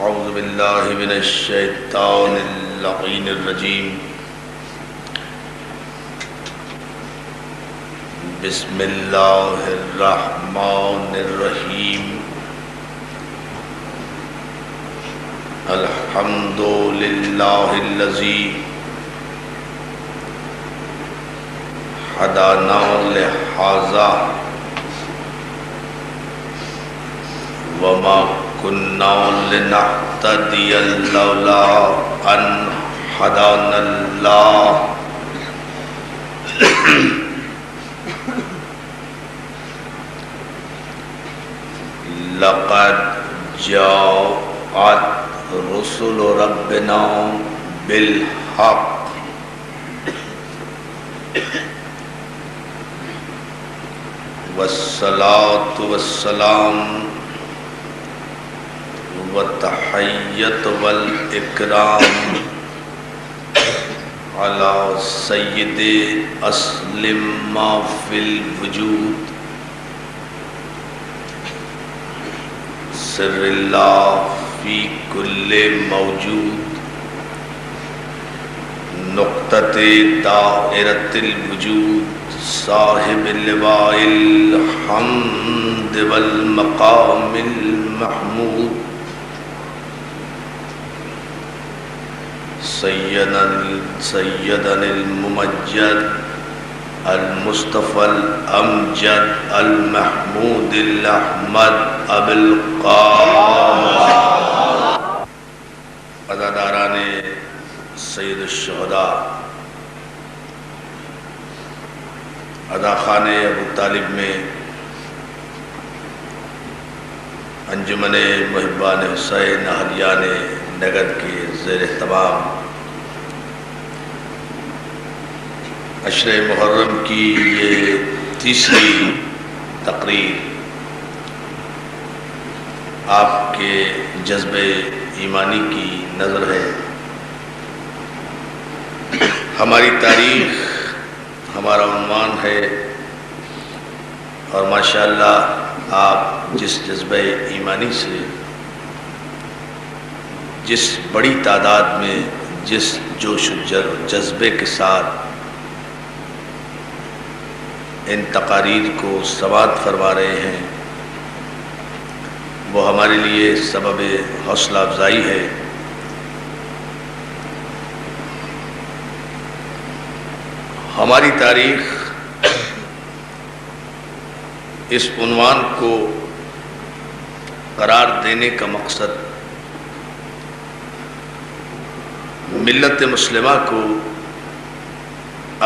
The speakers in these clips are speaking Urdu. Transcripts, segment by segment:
اعوذ باللہ من الشیطان اللعین الرجیم بسم اللہ الرحمن الرحیم الحمد للہ الذی ہدانا لہذا وما كنا لنهتدي لولا أن هدانا الله لقد جاءت رسل ربنا بالحق والصلاة والسلام والتحیت والاکرام علی سید اسلم ما فی الوجود سر اللہ فی کل موجود نقطۃ دائرۃ الوجود صاحب اللواء الحمد والمقام المحمود سیدنا الممجد المصطفى الامجد المحمود الاحمد ابو القاسم عزاداران سید الشہداء عزاخان ابو طالب میں انجمن محبان حسین اہلیان نگد کے زیر اہتمام عشر محرم کی یہ تیسری تقریر آپ کے جذبہ ایمانی کی نظر ہے۔ ہماری تاریخ ہمارا عنوان ہے اور ماشاءاللہ آپ جس جذبہ ایمانی سے، جس بڑی تعداد میں، جس جوش و جذبے کے ساتھ ان تقاریر کو سماعت فرما رہے ہیں، وہ ہمارے لیے سبب حوصلہ افزائی ہے۔ ہماری تاریخ اس عنوان کو قرار دینے کا مقصد ملت مسلمہ کو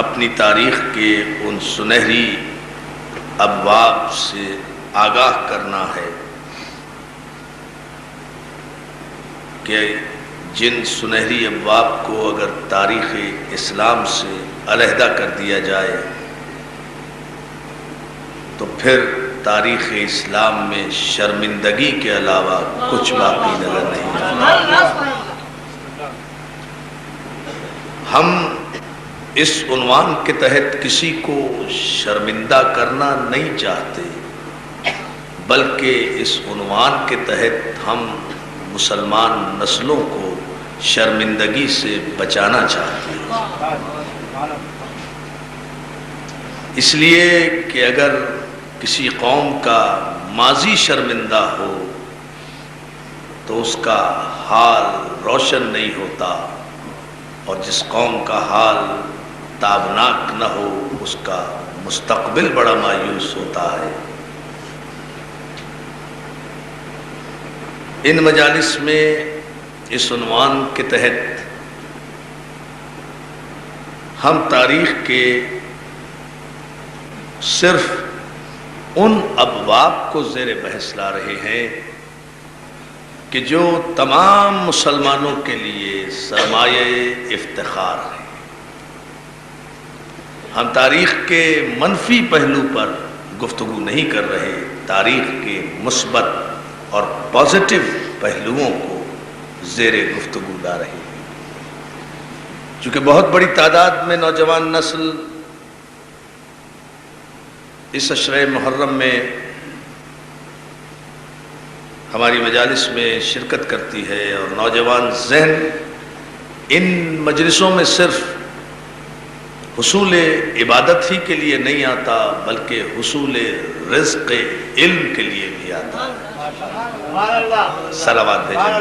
اپنی تاریخ کے ان سنہری ابواب سے آگاہ کرنا ہے کہ جن سنہری ابواب کو اگر تاریخ اسلام سے علیحدہ کر دیا جائے تو پھر تاریخ اسلام میں شرمندگی کے علاوہ کچھ باقی نظر نہیں آتا۔ ہم اس عنوان کے تحت کسی کو شرمندہ کرنا نہیں چاہتے، بلکہ اس عنوان کے تحت ہم مسلمان نسلوں کو شرمندگی سے بچانا چاہتے ہیں۔ اس لیے کہ اگر کسی قوم کا ماضی شرمندہ ہو تو اس کا حال روشن نہیں ہوتا، اور جس قوم کا حال تابناک نہ ہو اس کا مستقبل بڑا مایوس ہوتا ہے۔ ان مجالس میں اس عنوان کے تحت ہم تاریخ کے صرف ان ابواب کو زیر بحث لا رہے ہیں کہ جو تمام مسلمانوں کے لیے سرمایہ افتخار ہے۔ ہم تاریخ کے منفی پہلو پر گفتگو نہیں کر رہے، تاریخ کے مثبت اور پازیٹیو پہلوؤں کو زیر گفتگو لا رہے ہیں۔ چونکہ بہت بڑی تعداد میں نوجوان نسل اس عشرہ محرم میں ہماری مجالس میں شرکت کرتی ہے اور نوجوان ذہن ان مجلسوں میں صرف حصول عبادت ہی کے لیے نہیں آتا بلکہ حصول رزق علم کے لیے بھی آتا ہے۔ صلوات بھیجیں۔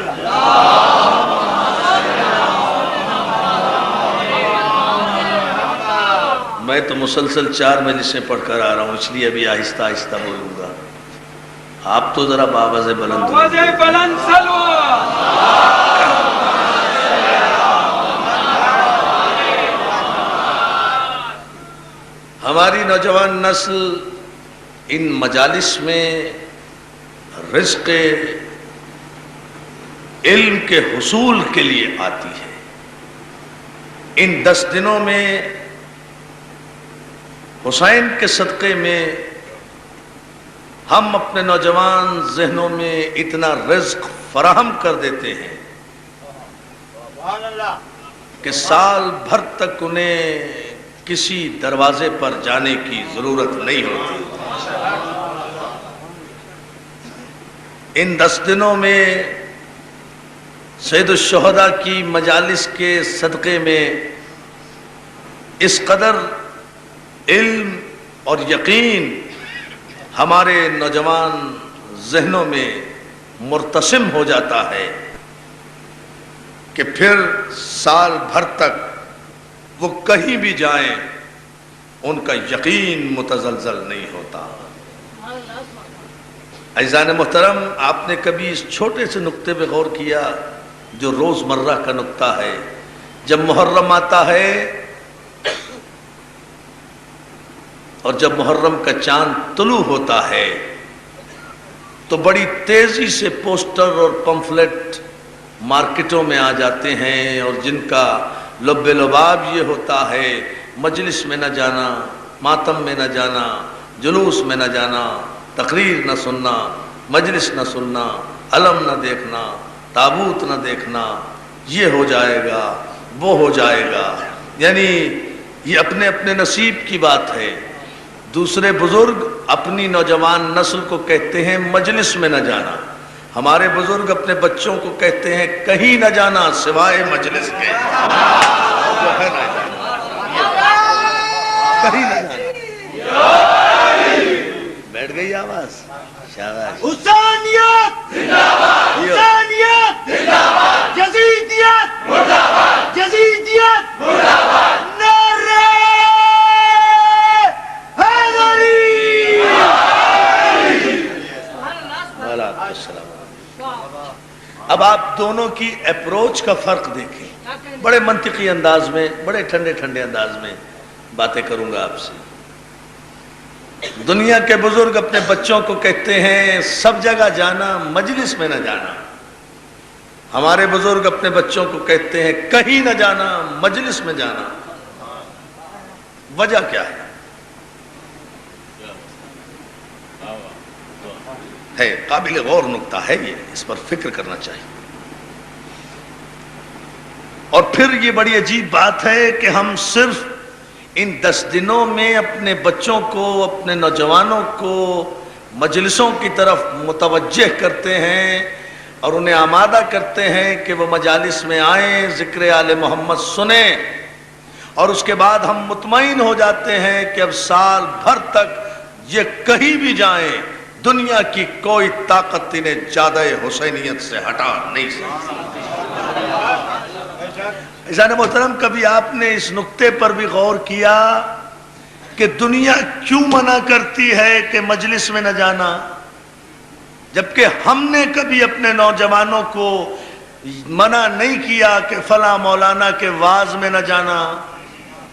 میں تو مسلسل 4 مجلسیں پڑھ کر آ رہا ہوں، اس لیے ابھی آہستہ آہستہ بولوں گا۔ آپ تو ذرا بآواز بلند ہماری نوجوان نسل ان مجالس میں رزق علم کے حصول کے لیے آتی ہے۔ ان 10 دنوں میں حسین کے صدقے میں ہم اپنے نوجوان ذہنوں میں اتنا رزق فراہم کر دیتے ہیں کہ سال بھر تک انہیں کسی دروازے پر جانے کی ضرورت نہیں ہوتی۔ ان 10 دنوں میں سید الشہداء کی مجالس کے صدقے میں اس قدر علم اور یقین ہمارے نوجوان ذہنوں میں مرتسم ہو جاتا ہے کہ پھر سال بھر تک وہ کہیں بھی جائیں ان کا یقین متزلزل نہیں ہوتا۔ عزیزان محترم، آپ نے کبھی اس چھوٹے سے نقطے پہ غور کیا جو روز مرہ کا نقطہ ہے؟ جب محرم آتا ہے اور جب محرم کا چاند طلوع ہوتا ہے تو بڑی تیزی سے پوسٹر اور پمفلٹ مارکیٹوں میں آ جاتے ہیں، اور جن کا لب لباب یہ ہوتا ہے مجلس میں نہ جانا، ماتم میں نہ جانا، جلوس میں نہ جانا، تقریر نہ سننا، مجلس نہ سننا، علم نہ دیکھنا، تابوت نہ دیکھنا، یہ ہو جائے گا، وہ ہو جائے گا۔ یعنی یہ اپنے اپنے نصیب کی بات ہے۔ دوسرے بزرگ اپنی نوجوان نسل کو کہتے ہیں مجلس میں نہ جانا، ہمارے بزرگ اپنے بچوں کو کہتے ہیں کہیں نہ جانا سوائے مجلس کے، کہیں نہ جانا۔ بیٹھ گئی آواز؟ شاباش۔ حسینیت زندہ باد، حسینیت زندہ باد، یزیدیت مردہ باد، یزیدیت مردہ باد، نعرہ حیدری۔ اب آپ دونوں کی اپروچ کا فرق دیکھیں۔ بڑے منطقی انداز میں، بڑے ٹھنڈے ٹھنڈے انداز میں باتیں کروں گا آپ سے۔ دنیا کے بزرگ اپنے بچوں کو کہتے ہیں سب جگہ جانا، مجلس میں نہ جانا۔ ہمارے بزرگ اپنے بچوں کو کہتے ہیں کہیں نہ جانا، مجلس میں جانا۔ وجہ کیا ہے؟ قابل غور نکتہ ہے یہ، اس پر فکر کرنا چاہیے۔ اور پھر یہ بڑی عجیب بات ہے کہ ہم صرف ان 10 دنوں میں اپنے بچوں کو، اپنے نوجوانوں کو مجلسوں کی طرف متوجہ کرتے ہیں اور انہیں آمادہ کرتے ہیں کہ وہ مجالس میں آئیں، ذکر آل محمد سنیں، اور اس کے بعد ہم مطمئن ہو جاتے ہیں کہ اب سال بھر تک یہ کہیں بھی جائیں دنیا کی کوئی طاقت انہیں زیادہ حسینیت سے ہٹا نہیں سکتی۔ عزیزان محترم، کبھی آپ نے اس نقطے پر بھی غور کیا کہ دنیا کیوں منع کرتی ہے کہ مجلس میں نہ جانا، جبکہ ہم نے کبھی اپنے نوجوانوں کو منع نہیں کیا کہ فلاں مولانا کے واعظ میں نہ جانا،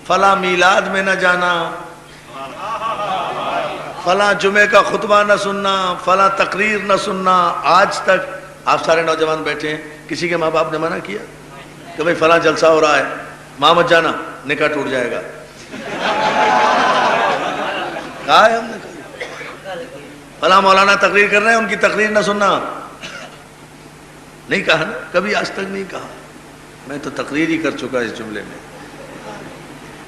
فلاں میلاد میں نہ جانا، فلاں جمعے کا خطبہ نہ سننا، فلاں تقریر نہ سننا۔ آج تک آپ سارے نوجوان بیٹھے ہیں، کسی کے ماں باپ نے منع کیا کہ بھئی فلاں جلسہ ہو رہا ہے، ماں مت جانا، نکاح ٹوٹ جائے گا؟ کہا ہے ہم نے؟ فلاں مولانا تقریر کر رہے ہیں، ان کی تقریر نہ سننا، نہیں کہا نا؟ کبھی آج تک نہیں کہا۔ میں تو تقریر ہی کر چکا اس جملے میں۔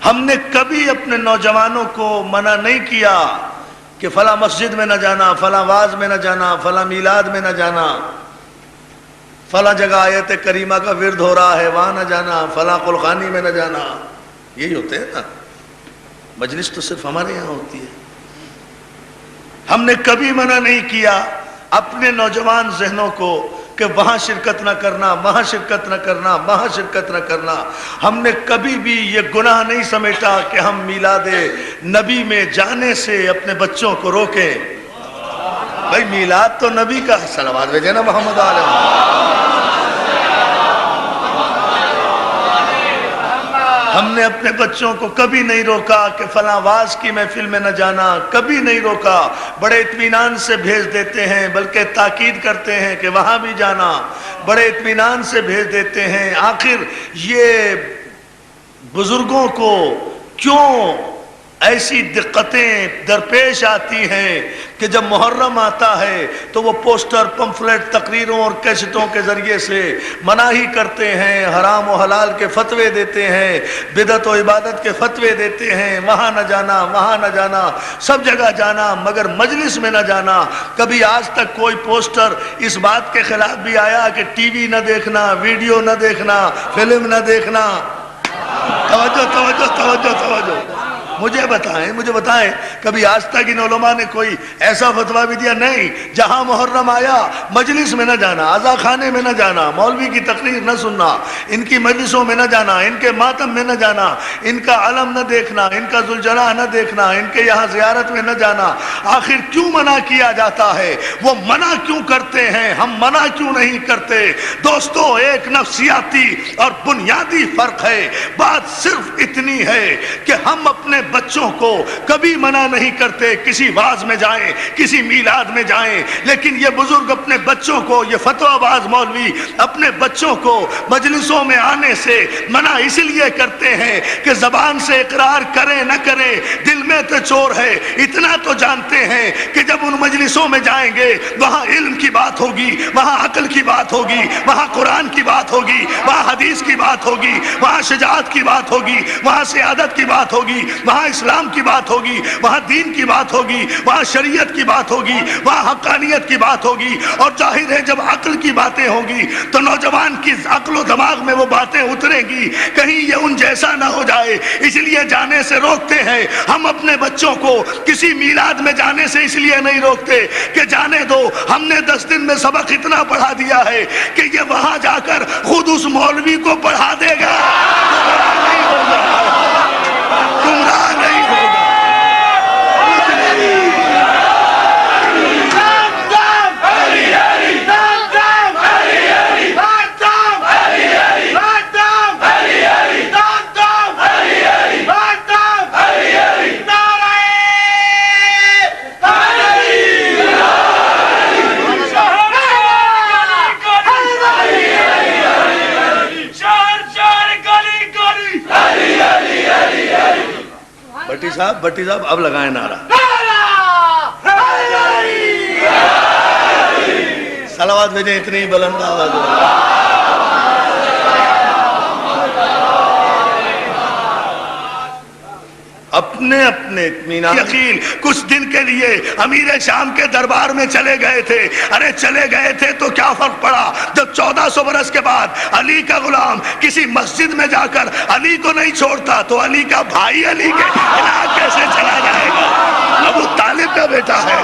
ہم نے کبھی اپنے نوجوانوں کو منع نہیں کیا کہ فلاں مسجد میں نہ جانا، فلاں واز میں نہ جانا، فلاں میلاد میں نہ جانا، فلاں جگہ آیت کریمہ کا ورد ہو رہا ہے وہاں نہ جانا، فلاں قلخانی میں نہ جانا. یہی ہوتے ہیں نا. مجلس تو صرف ہمارے یہاں ہوتی ہے. ہم نے کبھی منع نہیں کیا اپنے نوجوان ذہنوں کو کہ وہاں شرکت نہ کرنا، وہاں شرکت نہ کرنا، وہاں شرکت نہ کرنا. ہم نے کبھی بھی یہ گناہ نہیں سمجھا کہ ہم میلاد نبی میں جانے سے اپنے بچوں کو روکیں. بھائی میلاد تو نبی کا، صلوات بھیجیں نا محمد علیہ. ہم نے اپنے بچوں کو کبھی نہیں روکا کہ فلاں واز کی محفل میں نہ جانا، کبھی نہیں روکا. بڑے اطمینان سے بھیج دیتے ہیں، بلکہ تاکید کرتے ہیں کہ وہاں بھی جانا، بڑے اطمینان سے بھیج دیتے ہیں. آخر یہ بزرگوں کو کیوں ایسی دقتیں درپیش آتی ہیں کہ جب محرم آتا ہے تو وہ پوسٹر، پمفلٹ، تقریروں اور کیسٹوں کے ذریعے سے مناہی کرتے ہیں، حرام و حلال کے فتوے دیتے ہیں، بدعت و عبادت کے فتوے دیتے ہیں. وہاں نہ جانا، وہاں نہ جانا، سب جگہ جانا مگر مجلس میں نہ جانا. کبھی آج تک کوئی پوسٹر اس بات کے خلاف بھی آیا کہ ٹی وی نہ دیکھنا، ویڈیو نہ دیکھنا، فلم نہ دیکھنا؟ توجہ توجہ توجہ توجہ. مجھے بتائیں کبھی آج تک ان علماء نے کوئی ایسا فتویٰ بھی دیا؟ نہیں. جہاں محرم آیا مجلس میں نہ جانا، عزا خانے میں نہ جانا، مولوی کی تقریر نہ سننا، ان کی مجلسوں میں نہ جانا، ان کے ماتم میں نہ جانا، ان کا علم نہ دیکھنا، ان کا ذوالجلالہ نہ دیکھنا، ان کے یہاں زیارت میں نہ جانا. آخر کیوں منع کیا جاتا ہے؟ وہ منع کیوں کرتے ہیں؟ ہم منع کیوں نہیں کرتے؟ دوستو، ایک نفسیاتی اور بنیادی فرق ہے. بات صرف اتنی ہے کہ ہم اپنے بچوں کو کبھی منع نہیں کرتے کسی واز میں جائیں، کسی میلاد میں جائیں، لیکن یہ بزرگ اپنے بچوں کو، یہ فتویٰ باز مولوی اپنے بچوں کو مجلسوں میں آنے سے منع اس لیے کرتے ہیں کہ زبان سے اقرار کریں نہ کریں، دل میں تو چور ہے. اتنا تو جانتے ہیں کہ جب ان مجلسوں میں جائیں گے وہاں علم کی بات ہوگی، وہاں عقل کی بات ہوگی، وہاں قرآن کی بات ہوگی، وہاں حدیث کی بات ہوگی، وہاں شجاعت کی بات ہوگی، وہاں سیادت کی بات ہوگی، وہاں اسلام کی بات ہوگی، وہاں دین کی بات ہوگی، وہاں شریعت کی بات ہوگی، وہاں حقانیت کی بات ہوگی. اور ظاہر ہے جب عقل کی باتیں ہوگی تو نوجوان کی عقل و دماغ میں وہ باتیں اتریں گی، کہیں یہ ان جیسا نہ ہو جائے، اس لیے جانے سے روکتے ہیں. ہم اپنے بچوں کو کسی میلاد میں جانے سے اس لیے نہیں روکتے کہ جانے دو، ہم نے 10 دن میں سبق اتنا پڑھا دیا ہے کہ یہ وہاں جا کر خود اس مولوی کو پڑھا دے گا، گمراہ نہیں ہوگا. بٹی صاحب اب لگائیں نعرہ. صلوات بھیجیں اتنی بلند آواز میں. اپنے اطمینان یقین. کچھ دن کے لیے امیر شام کے دربار میں چلے گئے تھے. ارے چلے گئے تھے تو کیا فرق پڑا جب 1400 برس کے بعد علی کا غلام کسی مسجد میں جا کر علی کو نہیں چھوڑتا تو علی کا بھائی علی کے خلاف کیسے چلا جائے گا؟ ابو طالب کا بیٹا ہے.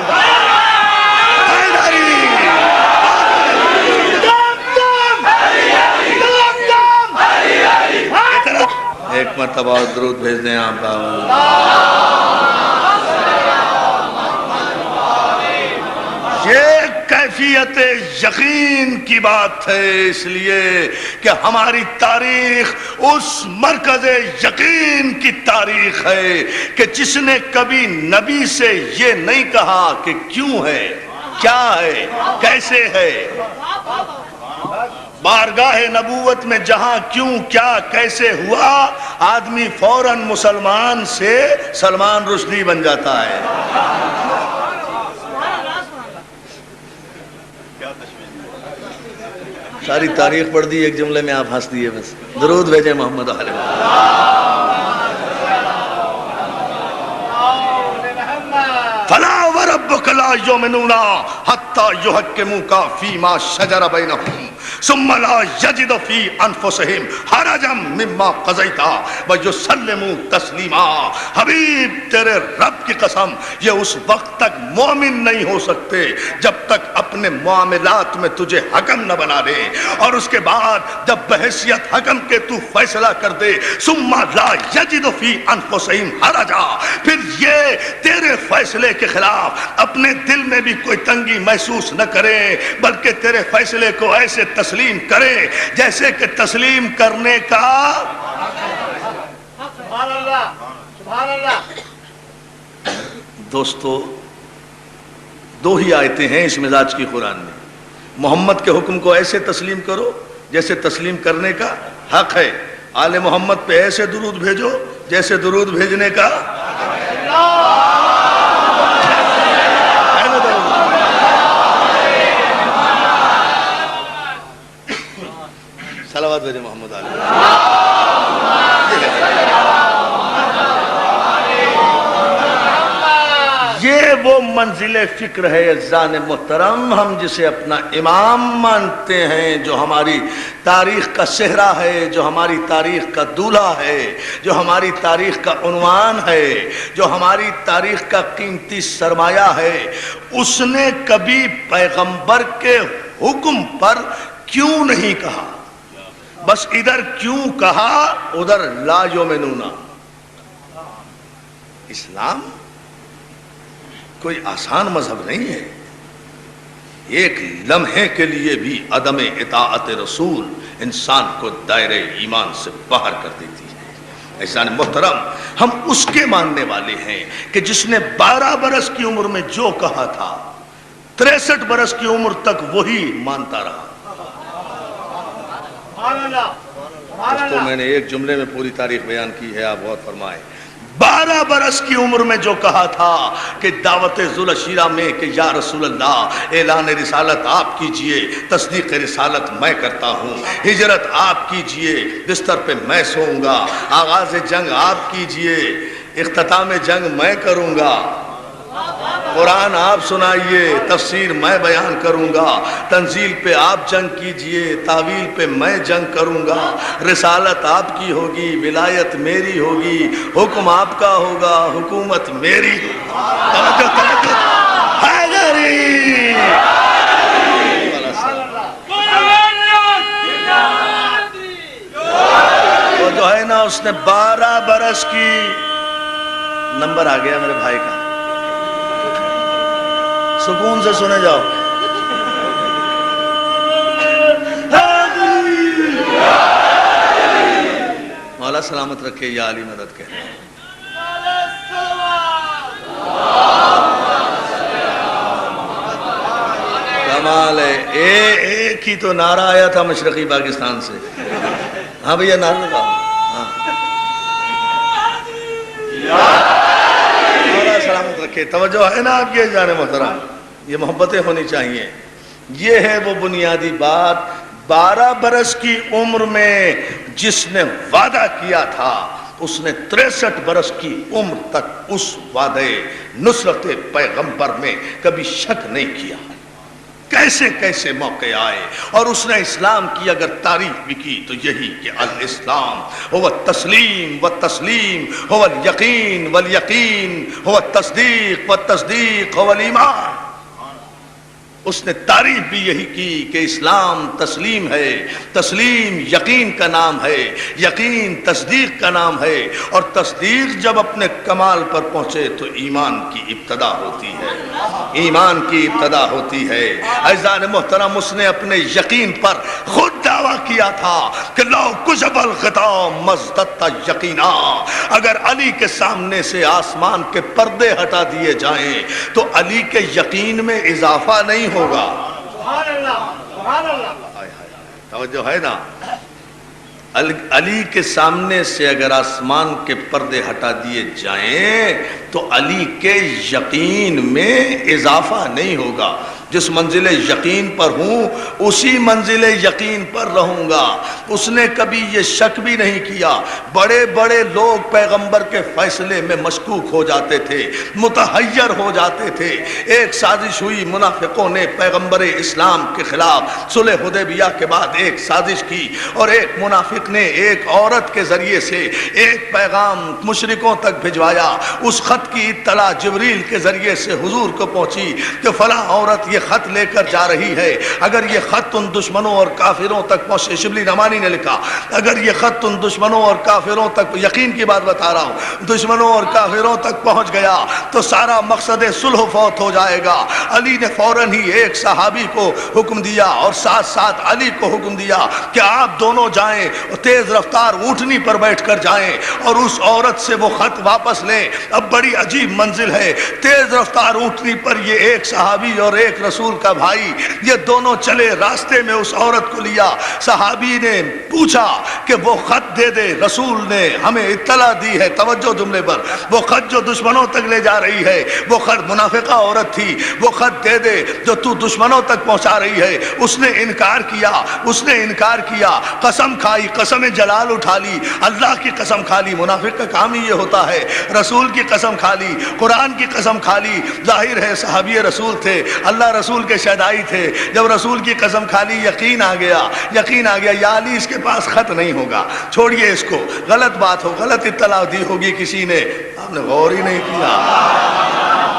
ایک مرتبہ درود بھیج دیں آپ. یہ کیفیت یقین کی بات ہے، اس لیے کہ ہماری تاریخ اس مرکز یقین کی تاریخ ہے کہ جس نے کبھی نبی سے یہ نہیں کہا کہ کیوں ہے، کیا ہے، کیسے ہے. بارگاہ نبوت میں جہاں کیوں کیا کیسے ہوا، آدمی فوراً مسلمان سے سلمان رشدی بن جاتا ہے. ساری تاریخ پڑھ دی ایک جملے میں، آپ ہنس دیے بس. درود بھیجیں محمد علیہ. فلاح وربک لا یؤمنون حتی یحکموک فیما شجر بینہم ثم لا یجدوا فی انفسہم حرجا مما قضیت ویسلموا تسلیما. حبیب تیرے رب کی قسم یہ اس وقت تک مومن نہیں ہو سکتے جب تک اپنے معاملات میں تجھے حکم نہ بنا دے، اور اس کے بعد جب بحیثیت حکم کے تو فیصلہ کر دے ثم لا یجد فی انفسہم حرجا، پھر یہ تیرے فیصلے کے خلاف اپنے دل میں بھی کوئی تنگی محسوس نہ کرے، بلکہ تیرے فیصلے کو ایسے تسلیم کرے جیسے کہ تسلیم کرنے کا. سبحان اللہ سبحان اللہ. دوستو دو ہی آیتیں ہیں اس مزاج کی قرآن میں. محمد کے حکم کو ایسے تسلیم کرو جیسے تسلیم کرنے کا حق ہے. آل محمد پہ ایسے درود بھیجو جیسے درود بھیجنے کا ہے نا درود. صلوات بھیجے محمد علیہ. یہ وہ منزل فکر ہے عزیزان محترم، ہم جسے اپنا امام مانتے ہیں، جو ہماری تاریخ کا صحرا ہے، جو ہماری تاریخ کا دولہا ہے، جو ہماری تاریخ کا عنوان ہے، جو ہماری تاریخ کا قیمتی سرمایہ ہے. اس نے کبھی پیغمبر کے حکم پر کیوں نہیں کہا، بس ادھر کیوں کہا ادھر لا یؤمنون. اسلام کوئی آسان مذہب نہیں ہے. ایک لمحے کے لیے بھی عدم اطاعت رسول انسان کو دائرہ ایمان سے باہر کر دیتی ہے. عزیزان محترم، ہم اس کے ماننے والے ہیں کہ جس نے 12 برس کی عمر میں جو کہا تھا 63 برس کی عمر تک وہی مانتا رہا. تو میں نے ایک جملے میں پوری تاریخ بیان کی ہے، آپ غور فرمائیں. 12 برس کی عمر میں جو کہا تھا کہ دعوت ذوالشیرہ میں کہ یا رسول اللہ اعلان رسالت آپ کیجئے، تصدیق رسالت میں کرتا ہوں، ہجرت آپ کیجئے، بستر پہ میں سوؤں گا، آغاز جنگ آپ کیجئے، اختتام جنگ میں کروں گا، قرآن آپ سنائیے، تفسیر میں بیان کروں گا، تنزیل پہ آپ جنگ کیجئے، تعویل پہ میں جنگ کروں گا، رسالت آپ کی ہوگی، ولایت میری ہوگی، حکم آپ کا ہوگا، حکومت میری ہوگی. حیدری وہ جو ہے نا، اس نے 12 برس کی نمبر آ گیا میرے بھائی کا، سکون سے سنے جاؤ. مولا سلامت رکھے، یا علی مدد کے. کمال ہے. ایک ہی تو نعرہ آیا تھا مشرقی پاکستان سے. ہاں بھیا نعرہ لگاؤ. سلامت رکھے. توجہ ہے نا آپ کی جان محترم، یہ محبتیں ہونی چاہیے. یہ ہے وہ بنیادی بات. 12 برس کی عمر میں جس نے وعدہ کیا تھا، اس نے 63 برس کی عمر تک اس وعدے نصرت پیغمبر میں کبھی شک نہیں کیا. کیسے کیسے موقع آئے، اور اس نے اسلام کی اگر تعریف بھی کی تو یہی کہ الاسلام هو التسلیم والتسلیم هو الیقین والیقین هو التصدیق والتصدیق هو الایمان. اس نے تعریف بھی یہی کی کہ اسلام تسلیم ہے، تسلیم یقین کا نام ہے، یقین تصدیق کا نام ہے، اور تصدیق جب اپنے کمال پر پہنچے تو ایمان کی ابتدا ہوتی ہے، ایمان کی ابتدا ہوتی ہے. عزیزان محترم، اس نے اپنے یقین پر خود دعویٰ کیا تھا کہ لو کشف الغطاء مزددت یقینا. اگر علی کے سامنے سے آسمان کے پردے ہٹا دیے جائیں تو علی کے یقین میں اضافہ نہیں ہوگا. سبحان اللہ سبحان اللہ. توجہ ہے نا. علی کے سامنے سے اگر آسمان کے پردے ہٹا دیے جائیں تو علی کے یقین میں اضافہ نہیں ہوگا. جس منزل یقین پر ہوں اسی منزل یقین پر رہوں گا۔ اس نے کبھی یہ شک بھی نہیں کیا۔ بڑے بڑے لوگ پیغمبر کے فیصلے میں مشکوک ہو جاتے تھے، متحیر ہو جاتے تھے۔ ایک سازش ہوئی، منافقوں نے پیغمبر اسلام کے خلاف صلح حدیبیہ کے بعد ایک سازش کی، اور ایک منافق نے ایک عورت کے ذریعے سے ایک پیغام مشرکوں تک بھجوایا۔ اس خط کی اطلاع جبریل کے ذریعے سے حضور کو پہنچی کہ فلاں عورت یہ خط لے کر جا رہی ہے، اگر یہ خط ان دشمنوں اور کافروں تک پہنچے، شبلی نعمانی نے لکھا، اگر یہ خط ان دشمنوں اور کافروں تک، یقین کی بات بتا رہا ہوں، دشمنوں اور کافروں تک پہنچ گیا تو سارا مقصد صلح فوت ہو جائے گا۔ علی نے فوراً ہی ایک صحابی کو حکم دیا اور ساتھ ساتھ علی کو حکم دیا کہ آپ دونوں جائیں اور تیز رفتار اونٹنی پر بیٹھ کر جائیں اور اس عورت سے وہ خط واپس لیں۔ اب بڑی عجیب منزل ہے، تیز رفتار اونٹنی پر یہ ایک صحابی اور ایک رسول کا بھائی، یہ دونوں چلے، راستے میں اس عورت کو لیا۔ صحابی نے پوچھا کہ وہ خط دے دے، رسول نے ہمیں اطلاع دی ہے، توجہ جملے پر، وہ خط جو دشمنوں تک لے جا رہی ہے، وہ خط منافقہ عورت تھی، وہ خط دے دے جو تو دشمنوں تک پہنچا رہی ہے۔ اس نے انکار کیا، اس نے انکار کیا، قسم کھائی، قسم جلال اٹھا لی، اللہ کی قسم کھا لی، منافق کا کام ہی یہ ہوتا ہے، رسول کی قسم کھا لی، قرآن کی قسم کھا لی۔ ظاہر ہے صحابی رسول تھے، اللہ رسول کے شہدائی تھے، جب رسول کی قسم کھا لی یقین آ گیا، یقین آ گیا، یا علی اس کے پاس خط نہیں ہوگا، چھوڑیے اس کو، غلط بات ہو، غلط اطلاع دی ہوگی کسی نے، آپ نے غور ہی نہیں کیا،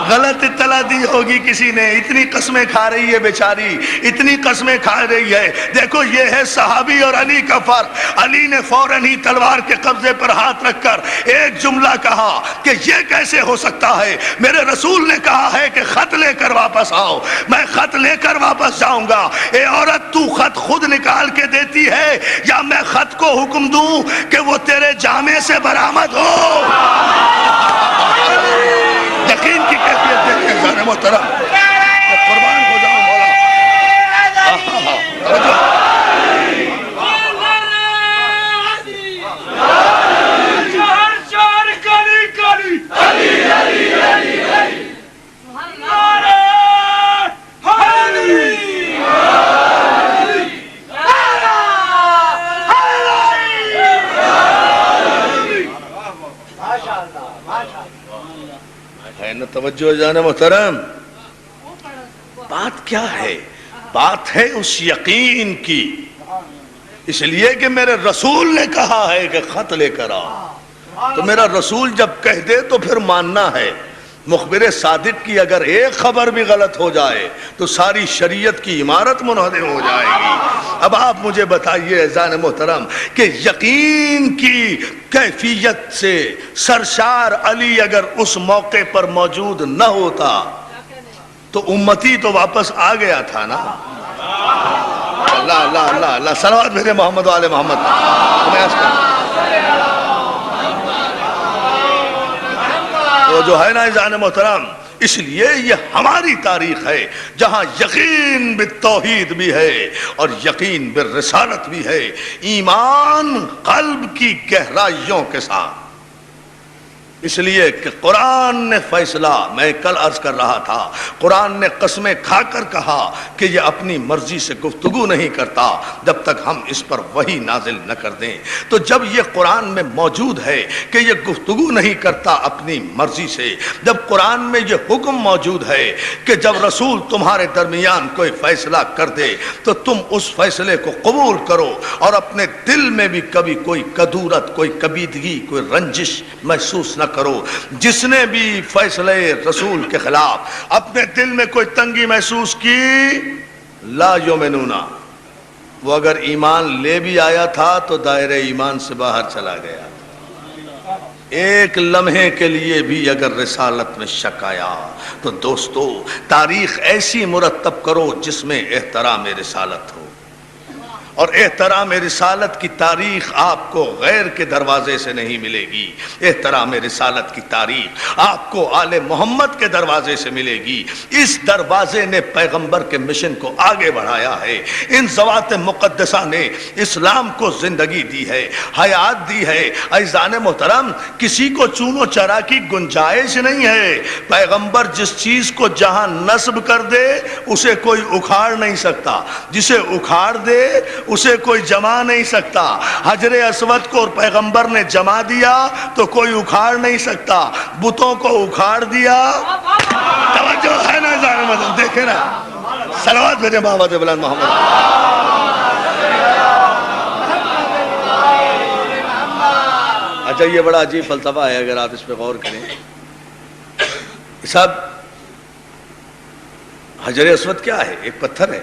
غلط اطلاع دی ہوگی کسی نے، اتنی قسمیں کھا رہی ہے بیچاری، اتنی قسمیں کھا رہی ہے۔ دیکھو یہ ہے صحابی اور علی کا فرق۔ علی نے فوراً ہی تلوار کے قبضے پر ہاتھ رکھ کر ایک جملہ کہا کہ یہ کیسے ہو سکتا ہے، میرے رسول نے کہا ہے کہ خط لے کر واپس آؤ، میں خط لے کر واپس جاؤں گا۔ اے عورت، تو خط خود نکال کے دیتی ہے یا میں خط کو حکم دوں کہ وہ تیرے جامے سے برآمد ہو؟ یقین کی کیفیت دیکھیں جانے محترم، قربان ہو جاؤں مولا۔ ہے نا توجہ جانے محترم؟ بات کیا ہے؟ بات ہے اس یقین کی، اس لیے کہ میرے رسول نے کہا ہے کہ خط لے کر آؤ، تو میرا رسول جب کہہ دے تو پھر ماننا ہے۔ مخبر صادق کی اگر ایک خبر بھی غلط ہو جائے تو ساری شریعت کی عمارت منہدم ہو جائے گی۔ اب آپ مجھے بتائیے اذان محترم کہ یقین کی کیفیت سے سرشار علی اگر اس موقع پر موجود نہ ہوتا تو امتی تو واپس آ گیا تھا نا۔ اللہ اللہ اللہ اللہ، صلوات بھیجے محمد و آل محمد۔ تو جو ہے نا اذان محترم، اس لیے یہ ہماری تاریخ ہے جہاں یقین بالتوحید بھی ہے اور یقین بالرسالت بھی ہے، ایمان قلب کی گہرائیوں کے ساتھ۔ اس لیے کہ قرآن نے فیصلہ، میں کل عرض کر رہا تھا، قرآن نے قسمیں کھا کر کہا کہ یہ اپنی مرضی سے گفتگو نہیں کرتا جب تک ہم اس پر وحی نازل نہ کر دیں۔ تو جب یہ قرآن میں موجود ہے کہ یہ گفتگو نہیں کرتا اپنی مرضی سے، جب قرآن میں یہ حکم موجود ہے کہ جب رسول تمہارے درمیان کوئی فیصلہ کر دے تو تم اس فیصلے کو قبول کرو اور اپنے دل میں بھی کبھی کوئی کدورت، کوئی کبیدگی، کوئی رنجش محسوس نہ کرو۔ جس نے بھی فیصلے رسول کے خلاف اپنے دل میں کوئی تنگی محسوس کی، لا یؤمنون، وہ اگر ایمان لے بھی آیا تھا تو دائرہ ایمان سے باہر چلا گیا۔ ایک لمحے کے لیے بھی اگر رسالت میں شک آیا تو دوستو تاریخ ایسی مرتب کرو جس میں احترام رسالت ہو، اور احترام رسالت کی تاریخ آپ کو غیر کے دروازے سے نہیں ملے گی، احترام رسالت کی تاریخ آپ کو آل محمد کے دروازے سے ملے گی۔ اس دروازے نے پیغمبر کے مشن کو آگے بڑھایا ہے، ان ذوات مقدسہ نے اسلام کو زندگی دی ہے، حیات دی ہے۔ عزیزان محترم، کسی کو چونو چرا کی گنجائش نہیں ہے۔ پیغمبر جس چیز کو جہاں نصب کر دے اسے کوئی اکھاڑ نہیں سکتا، جسے اکھاڑ دے اسے کوئی جما نہیں سکتا۔ حجر اسود کو پیغمبر نے جما دیا تو کوئی اکھاڑ نہیں سکتا، بتوں کو اکھاڑ دیا۔ توجہ ہے نا ذرا مدد دیکھیں نا، صلوات بھیجیں بابا بلند محمد۔ اچھا یہ بڑا عجیب فلسفہ ہے اگر آپ اس پہ غور کریں۔ صاحب حجر اسود کیا ہے؟ ایک پتھر ہے،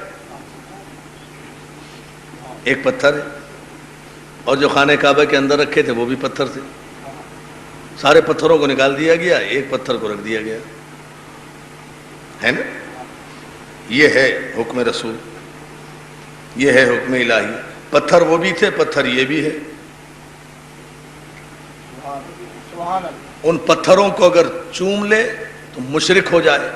ایک پتھر ہے، اور جو خانہ کعبہ کے اندر رکھے تھے وہ بھی پتھر تھے۔ سارے پتھروں کو نکال دیا گیا، ایک پتھر کو رکھ دیا گیا، ہے نا؟ یہ ہے حکم رسول، یہ ہے حکم الہی۔ پتھر وہ بھی تھے، پتھر یہ بھی ہے۔ ان پتھروں کو اگر چوم لے تو مشرک ہو جائے،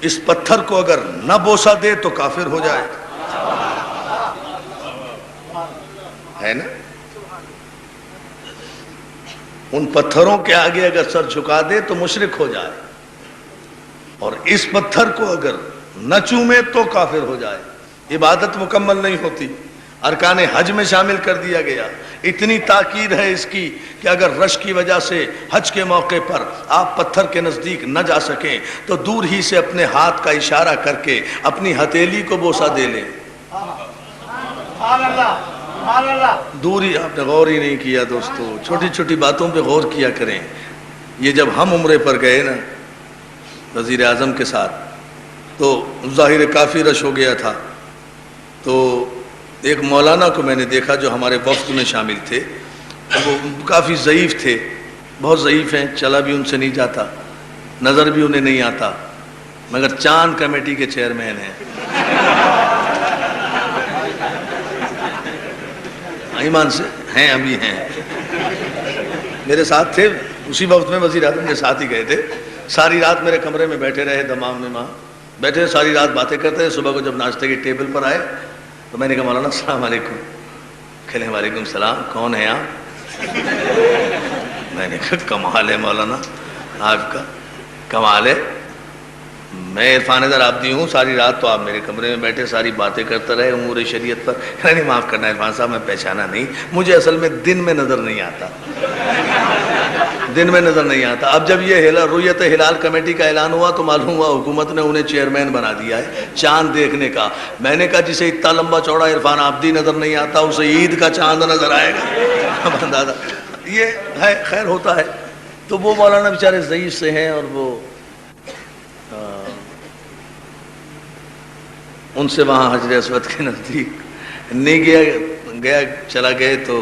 اس پتھر کو اگر نہ بوسہ دے تو کافر ہو جائے، ہے نا؟ ان پتھروں کے آگے اگر سر جھکا دے تو مشرک ہو جائے، اور اس پتھر کو اگر نہ چومے تو کافر ہو جائے۔ عبادت مکمل نہیں ہوتی، ارکان حج میں شامل کر دیا گیا۔ اتنی تاکید ہے اس کی کہ اگر رش کی وجہ سے حج کے موقع پر آپ پتھر کے نزدیک نہ جا سکیں تو دور ہی سے اپنے ہاتھ کا اشارہ کر کے اپنی ہتھیلی کو بوسہ دے لیں۔ دور ہی، آپ نے غور ہی نہیں کیا دوستو، چھوٹی چھوٹی باتوں پہ غور کیا کریں۔ یہ جب ہم عمرے پر گئے نا وزیر اعظم کے ساتھ تو ظاہر کافی رش ہو گیا تھا، تو ایک مولانا کو میں نے دیکھا جو ہمارے وفد میں شامل تھے، وہ کافی ضعیف تھے، بہت ضعیف ہیں، چلا بھی ان سے نہیں جاتا، نظر بھی انہیں نہیں آتا، مگر چاند کمیٹی کے چیئرمین ہیں، ایمان سے ہیں، ابھی ہیں، میرے ساتھ تھے اسی وقت میں، وزیر اعظم کے ساتھ ہی گئے تھے۔ ساری رات میرے کمرے میں بیٹھے رہے، دمام میں وہاں بیٹھے ساری رات باتیں کرتے رہے۔ صبح کو جب ناشتے کی ٹیبل پر آئے تو میں نے کہا مولانا السلام علیکم، کہنے وعلیکم السلام، کون ہیں آپ؟ میں نے کہا کمال ہے مولانا آپ کا، کمال ہے، میں عرفان در عابدی ہوں، ساری رات تو آپ میرے کمرے میں بیٹھے ساری باتیں کرتے رہے امور شریعت پر۔ نہیں معاف کرنا عرفان صاحب، میں پہچانا نہیں، مجھے اصل میں دن میں نظر نہیں آتا، دن میں نظر نہیں آتا۔ اب جب یہ رؤیت ہلال کمیٹی کا اعلان ہوا تو معلوم ہوا حکومت نے انہیں چیئرمین بنا دیا ہے چاند دیکھنے کا۔ میں نے کہا جسے اتنا لمبا چوڑا عرفان عابدی نظر نہیں آتا اسے عید کا چاند نظر آئے گا، اندازہ یہ ہے، خیر ہوتا ہے۔ تو وہ مولانا بیچارے ضعیف سے ہیں، اور وہ ان سے وہاں حجر اسود کے نزدیک نہیں گیا چلا گئے تو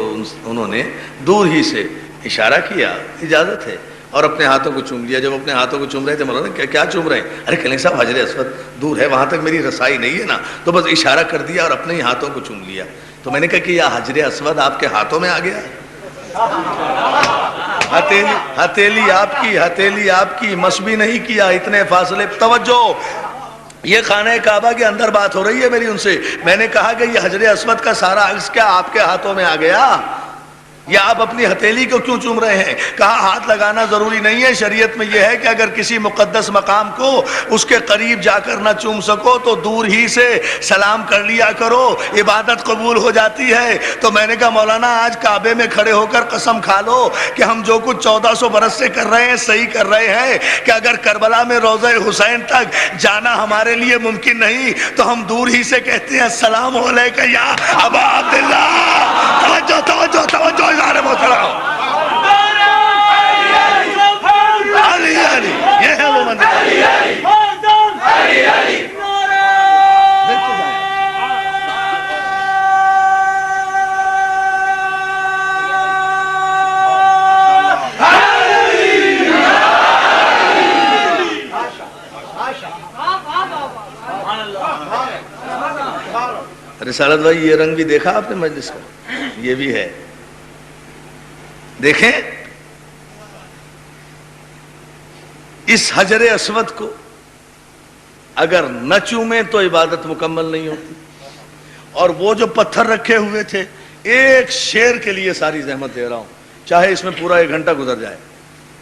انہوں نے دور ہی سے اشارہ کیا، اجازت ہے، اور اپنے ہاتھوں کو چوم لیا۔ جب اپنے ہاتھوں کو چوم رہے تھے مولانا کیا چوم رہے ہیں؟ ارے کلنگ صاحب حجر اسود دور ہے، وہاں تک میری رسائی نہیں ہے نا، تو بس اشارہ کر دیا اور اپنے ہی ہاتھوں کو چوم لیا۔ تو میں نے کہا کہ یہ حجر اسود آپ کے ہاتھوں میں آ گیا، ہتھیلی آپ کی، مس بھی نہیں کیا، اتنے فاصلے۔ توجہ، یہ خانہ کعبہ کے اندر بات ہو رہی ہے میری ان سے۔ میں نے کہا کہ یہ حجر اسود کا سارا عکس کیا آپ کے ہاتھوں میں آ گیا، یا آپ اپنی ہتھیلی کو کیوں چوم رہے ہیں؟ کہا ہاتھ لگانا ضروری نہیں ہے، شریعت میں یہ ہے کہ اگر کسی مقدس مقام کو اس کے قریب جا کر نہ چوم سکو تو دور ہی سے سلام کر لیا کرو، عبادت قبول ہو جاتی ہے۔ تو میں نے کہا مولانا آج کعبے میں کھڑے ہو کر قسم کھا لو کہ ہم جو کچھ 1400 برس سے کر رہے ہیں صحیح کر رہے ہیں، کہ اگر کربلا میں روضہ حسین تک جانا ہمارے لیے ممکن نہیں تو ہم دور ہی سے کہتے ہیں السلام علیکم یا ابا عبداللہ۔ توجہ توجہ توجہ، علی علی، یہ ہے وہ مندر۔ رسالت بھائی یہ رنگ بھی دیکھا آپ نے مجلس کا؟ یہ بھی ہے، دیکھیں اس حجر اسود کو اگر نہ چومیں تو عبادت مکمل نہیں ہوتی. اور وہ جو پتھر رکھے ہوئے تھے، ایک شعر کے لیے ساری زحمت دے رہا ہوں، چاہے اس میں پورا 1 گھنٹہ گزر جائے،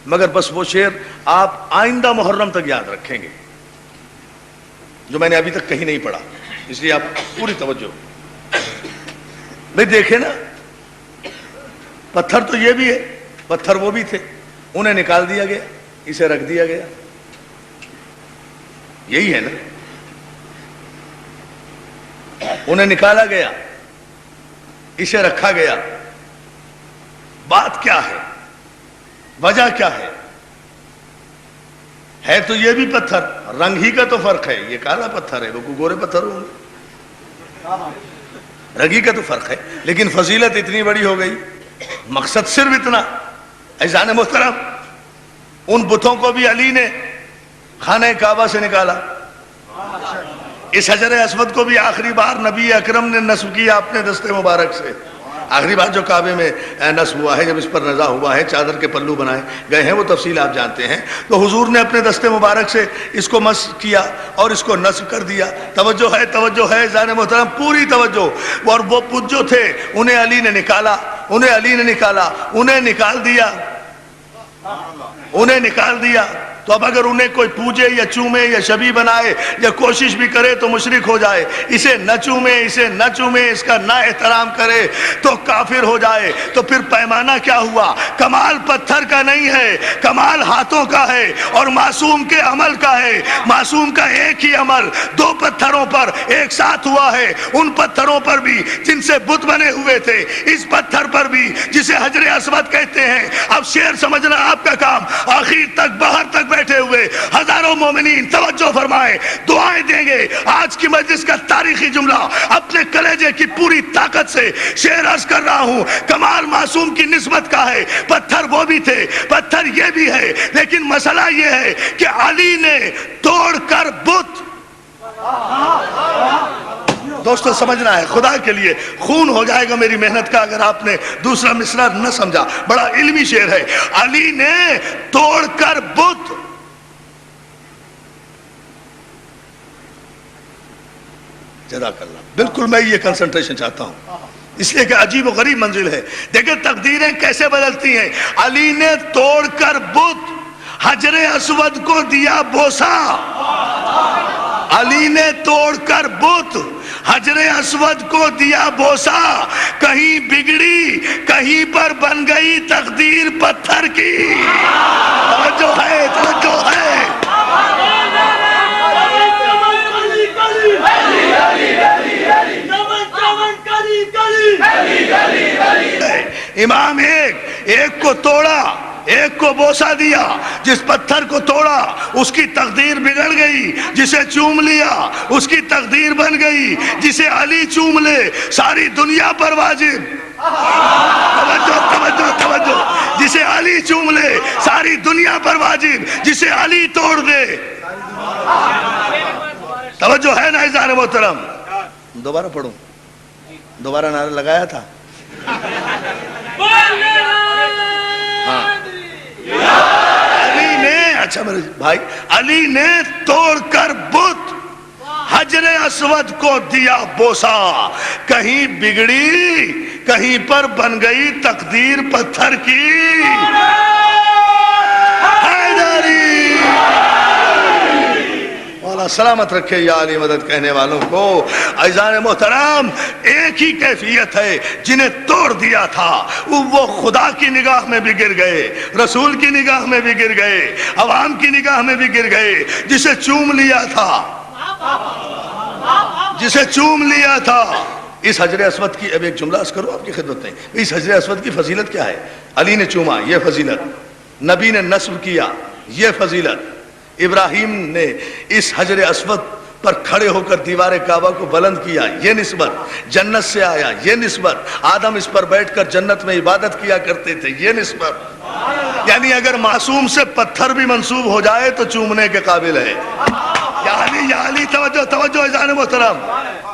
مگر بس وہ شعر آپ آئندہ محرم تک یاد رکھیں گے، جو میں نے ابھی تک کہیں نہیں پڑھا، اس لیے آپ پوری توجہ. بھئی دیکھیں نا، پتھر تو یہ بھی ہے، پتھر وہ بھی تھے، انہیں نکال دیا گیا، اسے رکھ دیا گیا. یہی ہے نا، انہیں نکالا گیا، اسے رکھا گیا. بات کیا ہے؟ وجہ کیا ہے؟ ہے تو یہ بھی پتھر، رنگ ہی کا تو فرق ہے، یہ کالا پتھر ہے، وہ گورے پتھر ہوں گے، رنگ ہی کا تو فرق ہے، لیکن فضیلت اتنی بڑی ہو گئی. مقصد صرف اتنا. عزیزان محترم، ان بتوں کو بھی علی نے خانہ کعبہ سے نکالا. اس حجر اسود کو بھی آخری بار نبی اکرم نے نصب کیا اپنے دستے مبارک سے. آخری بار جو کعبے میں نصب ہوا ہے، جب اس پر نزا ہوا ہے، چادر کے پلو بنائے گئے ہیں، وہ تفصیل آپ جانتے ہیں. تو حضور نے اپنے دستے مبارک سے اس کو مسح کیا اور اس کو نصب کر دیا. توجہ ہے، توجہ ہے عزیزان محترم، پوری توجہ. اور وہ پت جو تھے انہیں علی نے نکالا، انہیں علی نے نکالا، انہیں نکال دیا، انہیں نکال دیا. تو اب اگر انہیں کوئی پوجے یا چومے یا شبیہ بنائے یا کوشش بھی کرے تو مشرک ہو جائے. اسے نہ چومے، اسے نہ چومے، اس کا نہ احترام کرے تو کافر ہو جائے. تو پھر پیمانہ کیا ہوا؟ کمال پتھر کا نہیں ہے، کمال ہاتھوں کا ہے اور معصوم کے عمل کا ہے. معصوم کا ایک ہی عمل 2 پتھروں پر ایک ساتھ ہوا ہے، ان پتھروں پر بھی جن سے بت بنے ہوئے تھے، اس پتھر پر بھی جسے حجر اسود کہتے ہیں. اب شعر سمجھنا آپ کا کام. آخر تک باہر تک بیٹھے ہوئے ہزاروں مومنین توجہ فرمائے، دعائیں دیں گے. آج کی مجلس کا تاریخی جملہ اپنے کلیجے کی پوری طاقت سے شعر عرض کر رہا ہوں. کمال معصوم کی نسبت کا ہے. پتھر وہ بھی تھے، پتھر یہ بھی ہے، لیکن مسئلہ یہ ہے کہ علی نے توڑ کر بت. دوستو سمجھنا ہے، خدا کے لیے خون ہو جائے گا میری محنت کا اگر آپ نے دوسرا مصرع نہ سمجھا. بڑا علمی شعر ہے. علی نے توڑ کر بت. جزاک اللہ. بالکل میں یہ کنسنٹریشن چاہتا ہوں، اس لیے کہ عجیب و غریب منزل ہے. دیکھیں تقدیریں کیسے بدلتی ہیں. علی نے توڑ کر بت حجر اسود کو دیا بوسا. علی نے توڑ کر بت حجر اسود کو دیا بوسا. کہیں بگڑی، کہیں پر بن گئی تقدیر پتھر کی. توجہ ہے، توجہ ہے. امام ایک کو توڑا، ایک کو بوسا دیا. جس پتھر کو توڑا اس کی تقدیر بگڑ گئی، جسے چوم لیا اس کی تقدیر بن گئی. جسے علی چوم لے ساری دنیا پر واجب. توجہ توجہ توجہ. جسے علی چوم لے ساری دنیا پر واجب، جسے علی توڑ دے. توجہ ہے نا عزیزان محترم؟ دوبارہ پڑھوں، دوبارہ نعرہ لگایا تھا. علی نے، اچھا میرے بھائی، علی نے توڑ کر بت حجر اسود کو دیا بوسا. کہیں بگڑی، کہیں پر بن گئی تقدیر پتھر کی. حیدری مولا سلامت رکھے یا علی مدد کہنے والوں کو. عزیزان محترم، ایک ہی کیفیت ہے. جنہیں توڑ دیا تھا وہ خدا کی نگاہ میں بھی گر گئے، رسول کی نگاہ میں بھی گر گئے، عوام کی نگاہ میں بھی گر گئے. جسے چوم لیا تھا، جسے چوم لیا تھا. اس حجر اسود کی اب ایک جملہ عرض کرو آپ کی خدمت میں. اس حجر اسود کی فضیلت کیا ہے؟ علی نے چوما، یہ فضیلت. نبی نے نصب کیا، یہ فضیلت. ابراہیم نے اس حجر اسود پر کھڑے ہو کر دیوار کعبہ کو بلند کیا، یہ نسبت. جنت سے آیا، یہ نسبت. آدم اس پر بیٹھ کر جنت میں عبادت کیا کرتے تھے، یہ نسبت. یعنی اگر معصوم سے پتھر بھی منسوب ہو جائے تو چومنے کے قابل ہے. یا علی توجہ توجہ اذان محترم،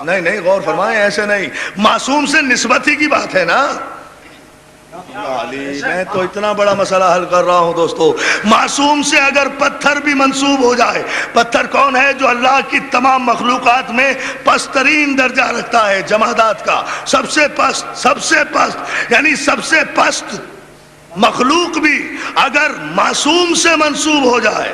نہیں غور فرمائیں، ایسے نہیں، معصوم سے نسبت ہی کی بات ہے نا. یا علی میں تو اتنا بڑا مسئلہ حل کر رہا ہوں دوستو. معصوم سے اگر پتھر بھی منسوب ہو جائے، پتھر کون ہے؟ جو اللہ کی تمام مخلوقات میں پسترین درجہ رکھتا ہے، جمادات کا سب سے پست یعنی سب سے پست مخلوق بھی اگر معصوم سے منسوب ہو جائے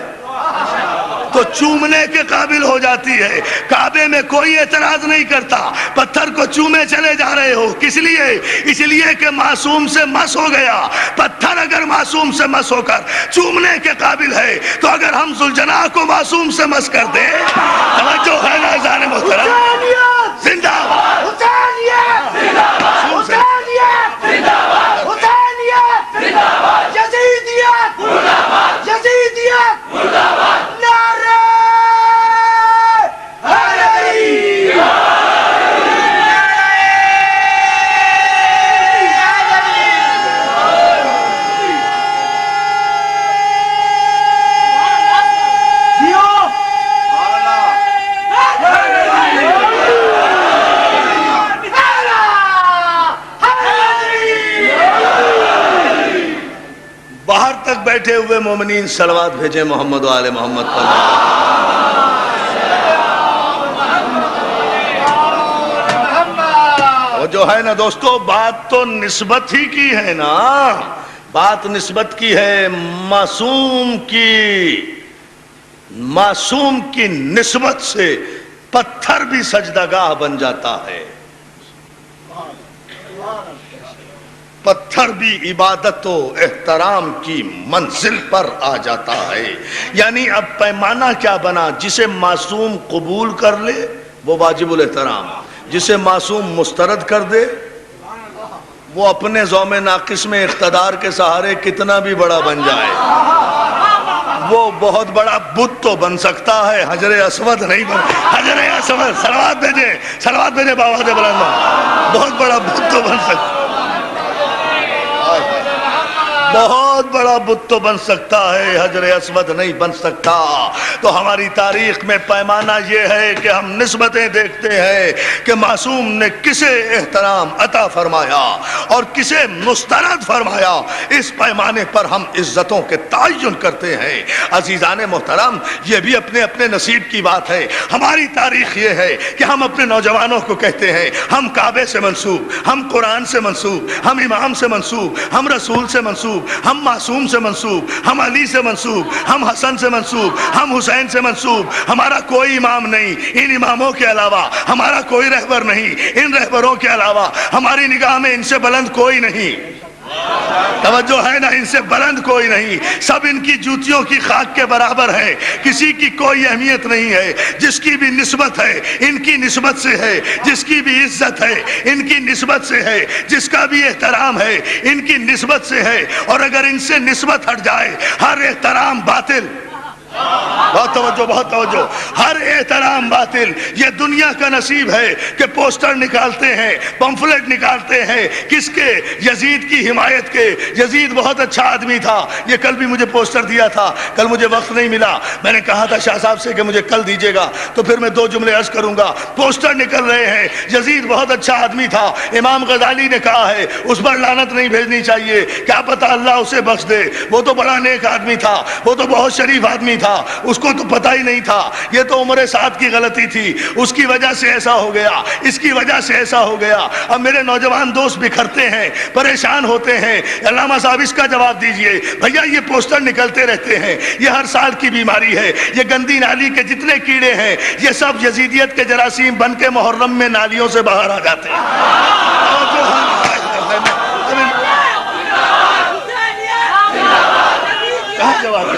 تو چومنے کے قابل ہو جاتی ہے. کعبے میں کوئی اعتراض نہیں کرتا، پتھر کو چومے چلے جا رہے ہو، کس لیے؟ اس لیے کہ معصوم سے مس ہو گیا. پتھر اگر معصوم سے مس ہو کر چومنے کے قابل ہے تو اگر ہم ذوالجناح کو معصوم سے مس کر دیں، توجہ ہے نا اذان محترم؟ زندہ باد حسینیت زندہ باد، حسینیت زندہ باد، حسینیت زندہ باد، یزیدیت مردہ باد، یزیدیت مردہ باد، نعرہ حیدری، باہر تک بیٹھے ہوئے مومنین صلوات بھیجیں محمد و آل محمد پر. وہ جو ہے نا دوستو، بات تو نسبت ہی کی ہے نا، بات نسبت کی ہے. معصوم کی نسبت سے پتھر بھی سجدہ گاہ بن جاتا ہے، پتھر بھی عبادت و احترام کی منزل پر آ جاتا ہے. یعنی اب پیمانہ کیا بنا؟ جسے معصوم قبول کر لے وہ واجب الاحترام، جسے معصوم مسترد کر دے وہ اپنے ذوم ناقص میں اقتدار کے سہارے کتنا بھی بڑا بن جائے، وہ بہت بڑا بت تو بن سکتا ہے، حجر اسود نہیں بن. حجر اسود سلوات بھیجے بابا دے بلند، بہت بڑا بت تو بن سکتا، بہت بڑا بت تو بن سکتا ہے، حجر اسود نہیں بن سکتا. تو ہماری تاریخ میں پیمانہ یہ ہے کہ ہم نسبتیں دیکھتے ہیں کہ معصوم نے کسے احترام عطا فرمایا اور کسے مسترد فرمایا، اس پیمانے پر ہم عزتوں کے تعین کرتے ہیں. عزیزان محترم، یہ بھی اپنے اپنے نصیب کی بات ہے. ہماری تاریخ یہ ہے کہ ہم اپنے نوجوانوں کو کہتے ہیں ہم کعبے سے منسوب، ہم قرآن سے منسوب، ہم امام سے منسوب، ہم رسول سے منسوب، ہم معصوم سے منسوب، ہم علی سے منسوب، ہم حسن سے منسوب، ہم حسین سے منسوب. ہمارا کوئی امام نہیں ان اماموں کے علاوہ، ہمارا کوئی رہبر نہیں ان رہبروں کے علاوہ، ہماری نگاہ میں ان سے بلند کوئی نہیں. توجہ ہے نا؟ ان سے بلند کوئی نہیں، سب ان کی جوتیوں کی خاک کے برابر ہے، کسی کی کوئی اہمیت نہیں ہے. جس کی بھی نسبت ہے ان کی نسبت سے ہے، جس کی بھی عزت ہے ان کی نسبت سے ہے، جس کا بھی احترام ہے ان کی نسبت سے ہے. اور اگر ان سے نسبت ہٹ جائے ہر احترام باطل. بہت توجہ، ہر احترام باطل. یہ دنیا کا نصیب ہے کہ پوسٹر نکالتے ہیں، پمفلٹ نکالتے ہیں، کس کے؟ یزید کی حمایت کے. یزید بہت اچھا آدمی تھا. یہ کل بھی مجھے پوسٹر دیا تھا، کل مجھے وقت نہیں ملا، میں نے کہا تھا شاہ صاحب سے کہ مجھے کل دیجیے گا تو پھر میں 2 جملے عرض کروں گا. پوسٹر نکل رہے ہیں، یزید بہت اچھا آدمی تھا. امام غزالی نے کہا ہے اس پر لعنت نہیں بھیجنی چاہیے، کیا پتہ اللہ اسے بخش دے، وہ تو بڑا نیک آدمی تھا، وہ تو بہت شریف آدمی تھا، اس کو تو پتہ ہی نہیں تھا، یہ تو عمر سعد کی غلطی تھی، اس کی وجہ سے ایسا ہو گیا، اس کی وجہ سے ایسا ہو گیا. اب میرے نوجوان دوست بکھرتے ہیں، پریشان ہوتے ہیں. علامہ صاحب اس کا جواب دیجئے. بھیا یہ پوسٹر نکلتے رہتے ہیں، یہ ہر سال کی بیماری ہے. یہ گندی نالی کے جتنے کیڑے ہیں یہ سب یزیدیت کے جراثیم بن کے محرم میں نالیوں سے باہر آ جاتے ہیں. کہاں جواب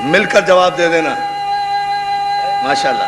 مل کر جواب دے دینا. ماشاءاللہ.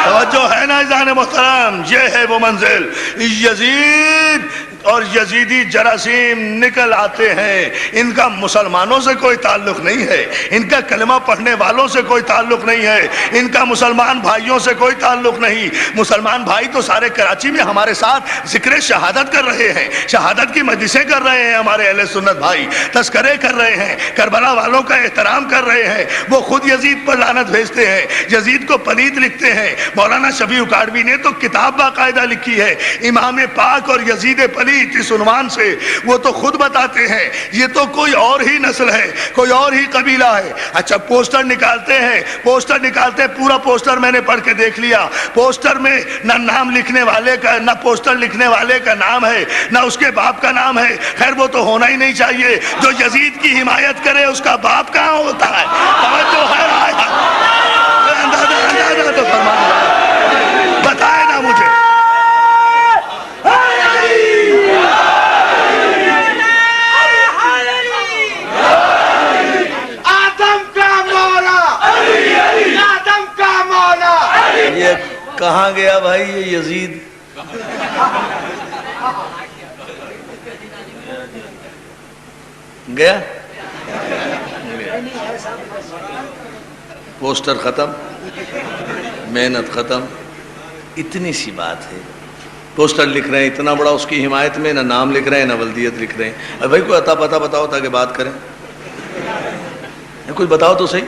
توجہ ہے نا اذان محترم؟ یہ ہے وہ منزل. یزید اور یزیدی جراثیم نکل آتے ہیں، ان کا مسلمانوں سے کوئی تعلق نہیں ہے، ان کا کلمہ پڑھنے والوں سے کوئی تعلق نہیں ہے، ان کا مسلمان بھائیوں سے کوئی تعلق نہیں۔ مسلمان بھائی تو سارے کراچی میں ہمارے ساتھ ذکر شہادت کر رہے ہیں، شہادت کی مجلسیں کر رہے ہیں، ہمارے اہل سنت بھائی تذکرے کر رہے ہیں، کربلا والوں کا احترام کر رہے ہیں۔ وہ خود یزید پر لعنت بھیجتے ہیں، یزید کو پلید لکھتے ہیں۔ مولانا شفیع اکاڑوی نے تو کتاب باقاعدہ لکھی ہے امام پاک اور یزید پلید، اس عنوان سے۔ وہ تو خود بتاتے ہیں یہ تو کوئی اور ہی نسل ہے، کوئی اور ہی قبیلہ ہے۔ اچھا پوسٹر نکالتے ہیں، پوسٹر نکالتے ہیں، پورا پوسٹر میں نے پڑھ کے دیکھ لیا، پوسٹر میں نہ نام لکھنے والے کا، نہ پوسٹر لکھنے والے کا نام ہے، نہ اس کے باپ کا نام ہے۔ خیر وہ تو ہونا ہی نہیں چاہیے، جو یزید کی حمایت کرے اس کا باپ کہاں ہوتا ہے؟ توجہ ہے؟ اندازہ تو فرمائیں، بتائے نا مجھے۔ یہ کہاں گیا بھائی یہ یزید؟ گیا؟ پوسٹر ختم، محنت ختم، اتنی سی بات ہے۔ پوسٹر لکھ رہے ہیں اتنا بڑا اس کی حمایت میں، نہ نام لکھ رہے ہیں نہ ولدیت لکھ رہے ہیں۔ اب بھائی کوئی عطا پتہ بتاؤ تاکہ بات کریں، کوئی بتاؤ تو صحیح۔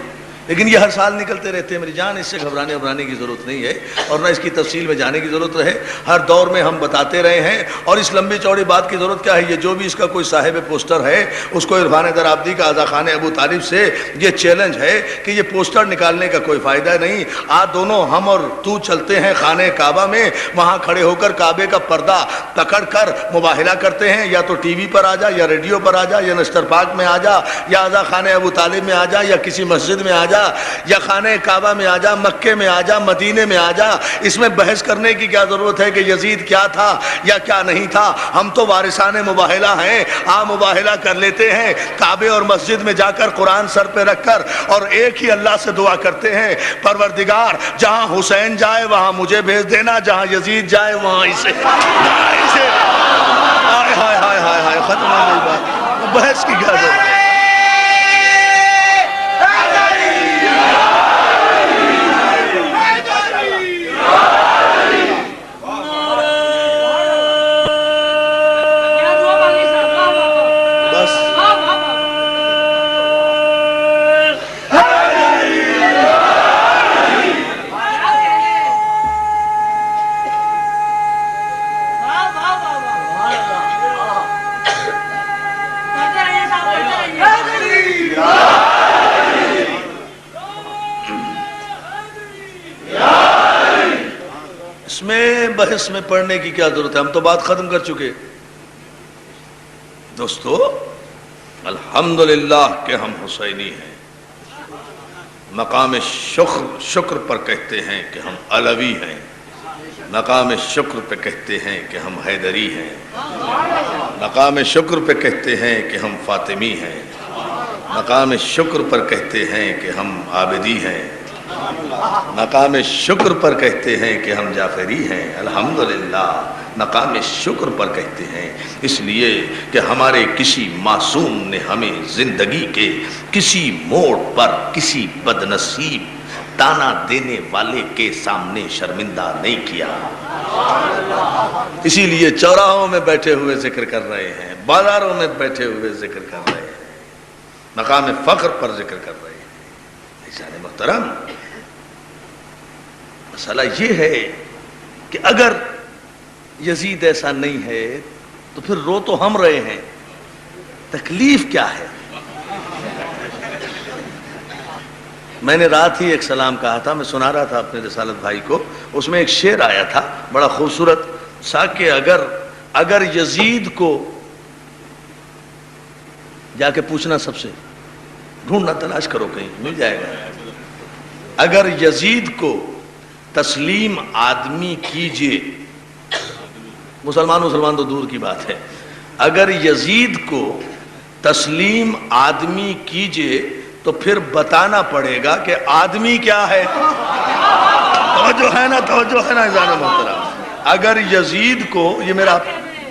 لیکن یہ ہر سال نکلتے رہتے ہیں میری جان، اس سے گھبرانے کی ضرورت نہیں ہے اور نہ اس کی تفصیل میں جانے کی ضرورت ہے۔ ہر دور میں ہم بتاتے رہے ہیں، اور اس لمبی چوڑی بات کی ضرورت کیا ہے؟ یہ جو بھی اس کا کوئی صاحب پوسٹر ہے اس کو عرفان درآبدی کا آزا خان ابو طالب سے یہ چیلنج ہے کہ یہ پوسٹر نکالنے کا کوئی فائدہ نہیں۔ آج دونوں ہم اور تو چلتے ہیں خانہ کعبہ میں، وہاں کھڑے ہو کر کعبے کا پردہ پکڑ کر مباہلہ کرتے ہیں، یا تو ٹی وی پر آ جا، یا ریڈیو پر آ جا، یا نشتر پاک میں آ جا، یا آزا خان ابو طالب میں آ جا، یا کسی مسجد میں آ جا، یا خانہ کعبہ میں آ جا، مکے میں آ جا، مدینے میں آ جا۔ اس میں بحث کرنے کی کیا ضرورت ہے کہ یزید کیا تھا یا کیا نہیں تھا؟ ہم تو وارثان مباہلہ ہیں، مباہلہ کر لیتے ہیں کعبے اور مسجد میں جا کر قرآن سر پہ رکھ کر، اور ایک ہی اللہ سے دعا کرتے ہیں پروردگار جہاں حسین جائے وہاں مجھے بھیج دینا، جہاں یزید جائے وہاں اسے۔ ہائے ہائے ہائے ہائے ہائے، ختم ہو گئی بات، بحث کی کیا ضرورت ہے؟ بحث میں پڑھنے کی کیا ضرورت ہے؟ ہم تو بات ختم کر چکے دوستو۔ الحمدللہ کہ ہم حسینی ہیں، مقام شکر پر کہتے ہیں کہ ہم علوی ہیں، مقام شکر پہ کہتے ہیں کہ ہم حیدری ہیں، مقام شکر پہ کہتے ہیں کہ ہم فاطمی ہیں، مقام شکر پر کہتے ہیں کہ ہم عابدی ہیں، مقام شکر پر کہتے ہیں کہ ہم جعفری ہیں۔ الحمدللہ مقام شکر پر کہتے ہیں، اس لیے کہ ہمارے کسی معصوم نے ہمیں زندگی کے کسی موڑ پر کسی بدنصیب تانا دینے والے کے سامنے شرمندہ نہیں کیا۔ اسی لیے چوراہوں میں بیٹھے ہوئے ذکر کر رہے ہیں، بازاروں میں بیٹھے ہوئے ذکر کر رہے ہیں، مقام فخر پر ذکر کر رہے ہیں۔ عزیزان محترم، مسئلہ یہ ہے کہ اگر یزید ایسا نہیں ہے تو پھر رو تو ہم رہے ہیں، تکلیف کیا ہے؟ میں نے رات ہی ایک سلام کہا تھا، میں سنا رہا تھا اپنے رسالت بھائی کو، اس میں ایک شعر آیا تھا بڑا خوبصورت سا کہ اگر یزید کو جا کے پوچھنا، سب سے ڈھونڈنا تلاش کرو کہیں مل جائے گا، اگر یزید کو تسلیم آدمی کیجئے، مسلمان تو دور کی بات ہے، اگر یزید کو تسلیم آدمی کیجئے تو پھر بتانا پڑے گا کہ آدمی کیا ہے۔ توجہ ہے نا عزیزان محترم، اگر یزید کو، یہ میرا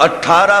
18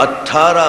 18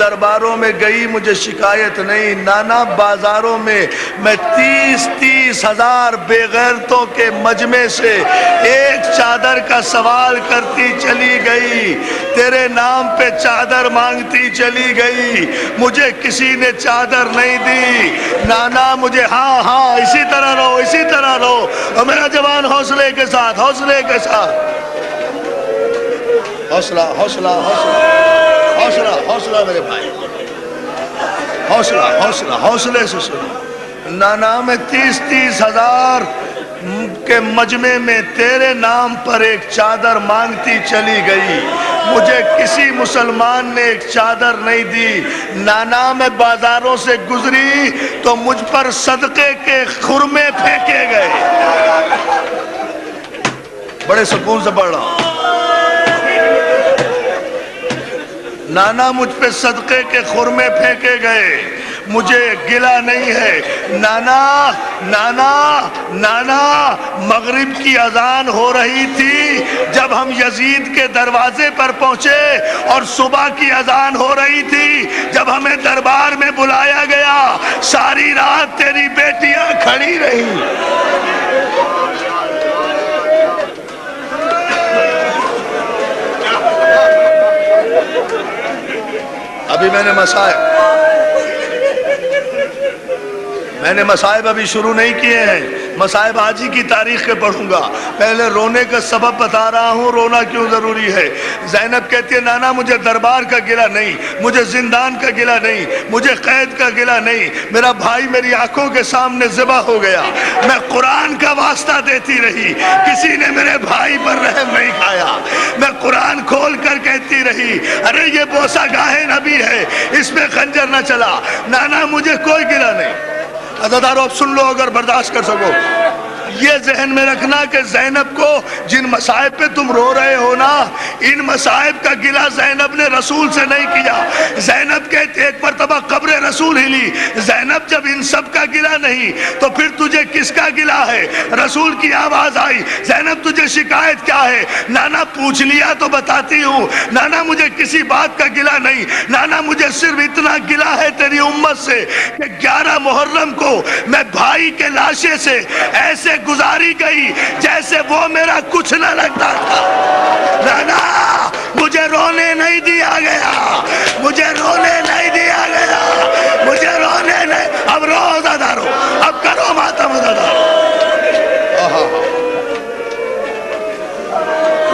درباروں میں گئی مجھے شکایت نہیں، نانا بازاروں میں 30 ہزار بے غیرتوں کے مجمع سے ایک چادر کا سوال کرتی چلی گئی، تیرے نام پہ چادر مانگتی چلی گئی، مجھے کسی نے چادر نہیں دی۔ نانا مجھے ہاں اسی طرح رہو، اسی طرح رہو، اور میرا جوان حوصلے کے ساتھ، حوصلے کے ساتھ، حوصلہ حوصلہ حوصلہ حوصلہ حوصلہ میرے بھائی، حوصلہ حوصلہ حوصلے سے سنو۔ نانا میں 30 ہزار کے مجمع میں تیرے نام پر ایک چادر مانگتی چلی گئی، مجھے کسی مسلمان نے ایک چادر نہیں دی۔ نانا میں بازاروں سے گزری تو مجھ پر صدقے کے خرمے پھینکے گئے۔ بڑے سکون سے پڑھ رہا ہوں۔ نانا مجھ پہ صدقے کے خرمے پھینکے گئے، مجھے گلہ نہیں ہے۔ نانا نانا نانا مغرب کی اذان ہو رہی تھی جب ہم یزید کے دروازے پر پہنچے، اور صبح کی اذان ہو رہی تھی جب ہمیں دربار میں بلایا گیا۔ ساری رات تیری بیٹیاں کھڑی رہی۔ ابھی میں نے مصائب ابھی شروع نہیں کیے ہیں، مصائب آج ہی کی تاریخ کے پڑھوں گا۔ پہلے رونے کا سبب بتا رہا ہوں، رونا کیوں ضروری ہے۔ زینب کہتی ہے نانا مجھے دربار کا گلہ نہیں، مجھے زندان کا گلہ نہیں، مجھے قید کا گلہ نہیں، میرا بھائی میری آنکھوں کے سامنے ذبح ہو گیا، میں قرآن کا واسطہ دیتی رہی، کسی نے میرے بھائی پر رحم نہیں کھایا، میں قرآن کھول کر کہتی رہی ارے یہ بوسہ گاہ نبی ہے، اس میں خنجر نہ چلا۔ نانا مجھے کوئی گلہ نہیں۔ عزادارو اب سن لو اگر برداشت کر سکو، یہ ذہن میں رکھنا کہ زینب کو جن مصائب پہ تم رو رہے ہو نا، ان مصائب کا گلہ زینب نے رسول سے نہیں کیا۔ زینب کے ایک مرتبہ قبر رسول ہلی، زینب جب ان سب کا گلہ نہیں تو پھر تجھے کس کا گلہ ہے؟ رسول کی آواز آئی زینب تجھے شکایت کیا ہے؟ نانا پوچھ لیا تو بتاتی ہوں، نانا مجھے کسی بات کا گلہ نہیں، نانا مجھے صرف اتنا گلہ ہے تیری امت سے کہ 11 محرم کو میں بھائی کے لاشے سے ایسے گزاری گئی جیسے وہ میرا کچھ نہ لگتا تھا۔ نانا مجھے رونے نہیں دیا گیا، مجھے رونے نہیں دیا گیا، مجھے رونے نہیں۔ اب رو عزادارو، اب کرو ماتم عزادارو۔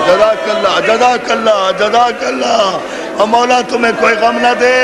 جزاک اللہ جزاک اللہ جزاک اللہ، اور مولا تمہیں کوئی غم نہ دے۔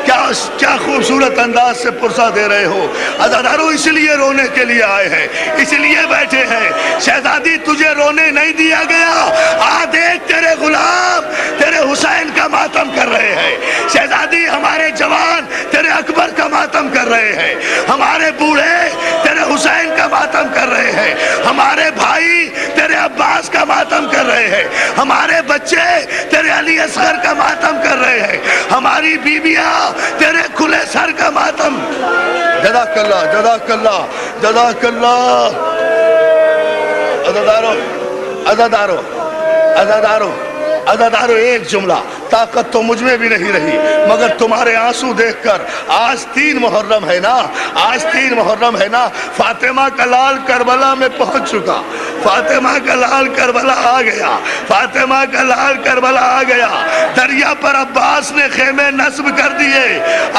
کیا خوبصورت انداز سے پرسہ دے رہے ہو۔ عزادارو اس لیے رونے کے لیے آئے ہیں، اس لیے بیٹھے ہیں۔ شہزادی تجھے رونے نہیں دیا گیا، آ دیکھ تیرے غلام تیرے حسین کا ماتم کر رہے ہیں۔ شہزادی ہمارے جوان تیرے اکبر کا ماتم کر رہے ہیں، ہمارے بوڑھے تیرے حسین کا ماتم کر رہے ہیں، ہمارے بھائی تیرے عباس کا ماتم کر رہے ہیں، ہمارے بچے تیرے علی اصغر کا ماتم کر رہے ہیں، ہماری بیویاں تیرے کھلے سر کا ماتم۔ جزاک اللہ جزاک اللہ جزاک اللہ۔ عزادارو عزادارو عزادارو عزادارو، ایک جملہ، طاقت تو مجھ میں بھی نہیں رہی مگر تمہارے آنسو دیکھ کر۔ آج 3 محرم ہے نا، آج 3 محرم ہے نا، فاطمہ کا لال کربلا میں پہنچ چکا، فاطمہ کا لال کربلا آ گیا، فاطمہ کا لال کربلا آ گیا۔ دریا پر عباس نے خیمے نصب کر دیے،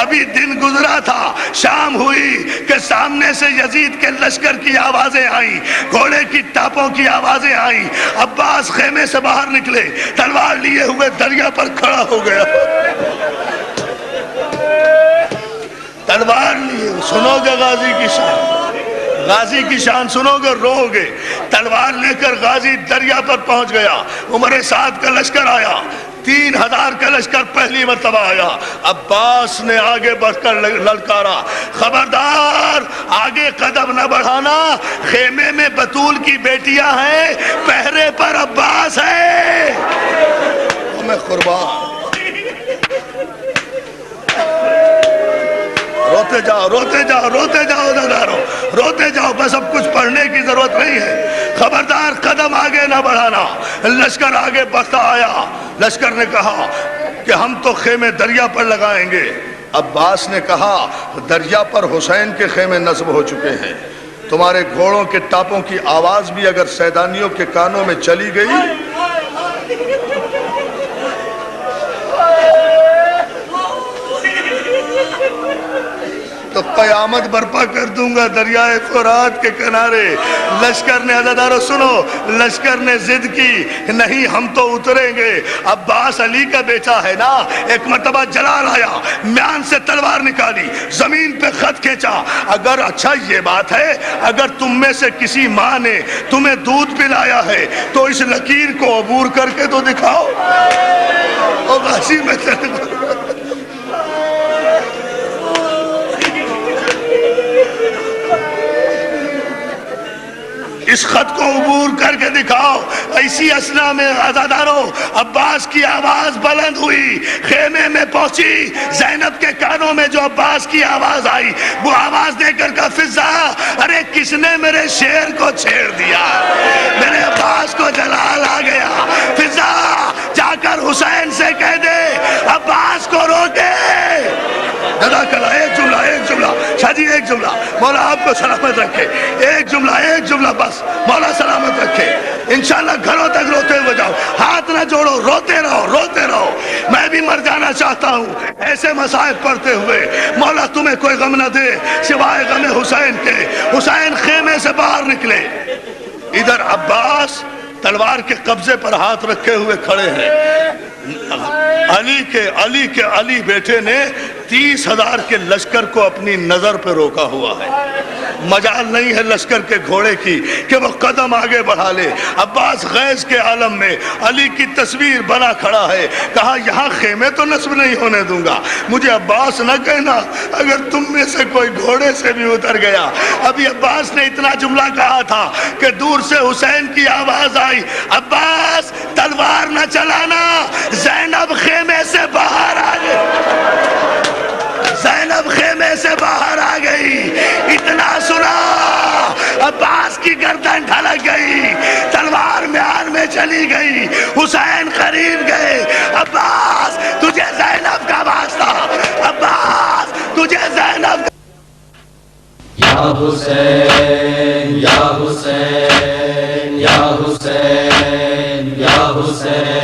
ابھی دن گزرا تھا، شام ہوئی کہ سامنے سے یزید کے لشکر کی آوازیں آئیں، گھوڑے کی ٹاپوں کی آوازیں آئیں۔ عباس خیمے سے باہر نکلے، تلوار لیے ہوئے دریا پر کھڑا ہو گیا، تلوار لیے۔ سنو گے غازی کی شان، غازی کی شان سنو گے رو گے۔ تلوار لے کر غازی دریا پر پہنچ گیا، عمر سعد کا لشکر آیا، 3000 کا لشکر پہلی مرتبہ آیا۔ عباس نے آگے بڑھ کر للکارا خبردار آگے قدم نہ بڑھانا، خیمے میں بطول کی بیٹیاں ہیں، پہرے پر عباس ہے، ہمیں قربان۔ روتے جاؤ روتے جاؤ روتے جاؤ عزادارو، روتے جاؤ، بس اب کچھ پڑھنے کی ضرورت نہیں ہے۔ خبردار قدم آگے نہ بڑھانا۔ لشکر آگے بڑھتا آیا، لشکر نے کہا کہ ہم تو خیمے دریا پر لگائیں گے۔ عباس نے کہا دریا پر حسین کے خیمے نصب ہو چکے ہیں، تمہارے گھوڑوں کے ٹاپوں کی آواز بھی اگر سیدانیوں کے کانوں میں چلی گئی تو قیامت برپا کر دوں گا دریائے فرات کے کنارے۔ لشکر نے عزادارو سنو، لشکر نے ضد کی نہیں ہم تو اتریں گے۔ عباس علی کا بیٹا ہے نا، ایک مرتبہ جلال آیا، میان سے تلوار نکالی، زمین پہ خط کھینچا، اگر اچھا یہ بات ہے اگر تم میں سے کسی ماں نے تمہیں دودھ پلایا ہے تو اس لکیر کو عبور کر کے تو دکھاؤ۔ او غازی میں اس خط کو عبور کر کے دکھاؤ۔ ایسی اسنا میں عزادارو عباس کی آواز بلند ہوئی، خیمے میں پہنچی، زینب کے کانوں میں جو عباس کی آواز آئی وہ آواز دے کر کہا فضا ارے کس نے میرے شیر کو چھیڑ دیا، میرے عباس کو جلال آ گیا، فضا جا کر حسین سے کہہ دے عباس کو روکے۔ جزاک اللہ، ایک جملہ شاہ جی، ایک جملہ، مولا آپ کو سلامت رکھے، ایک جملہ بس، مولا سلامت رکھے، انشاءاللہ گھروں تک روتے ہوئے جاؤ، ہاتھ نہ جوڑو، روتے رہو۔ میں بھی مر جانا چاہتا ہوں ایسے مصائب پڑھتے ہوئے، مولا تمہیں کوئی غم نہ دے سوائے غم حسین کے۔ حسین خیمے سے باہر نکلے، ادھر عباس تلوار کے قبضے پر ہاتھ رکھے ہوئے کھڑے ہیں۔ علی بیٹے نے 30,000 کے لشکر کو اپنی نظر پہ روکا ہوا ہے، مجال نہیں ہے لشکر کے گھوڑے کی کہ وہ قدم آگے بڑھا لے۔ عباس غیظ کے عالم میں علی کی تصویر بنا کھڑا ہے، کہا یہاں خیمے تو نصب نہیں ہونے دوں گا، مجھے عباس نہ کہنا اگر تم میں سے کوئی گھوڑے سے بھی اتر گیا۔ ابھی عباس نے اتنا جملہ کہا تھا کہ دور سے حسین کی آواز آئی عباس تلوار نہ چلانا، زینب خیمے سے باہر آ گئی، زینب خیمے سے باہر آ گئی۔ اتنا سنا عباس کی گردن ڈھلک گئی، تلوار میان میں چلی گئی، حسین قریب گئے، عباس تجھے زینب کا واسطہ، عباس تجھے زینب کا یا حسین یا حسین یا حسین یا حسین۔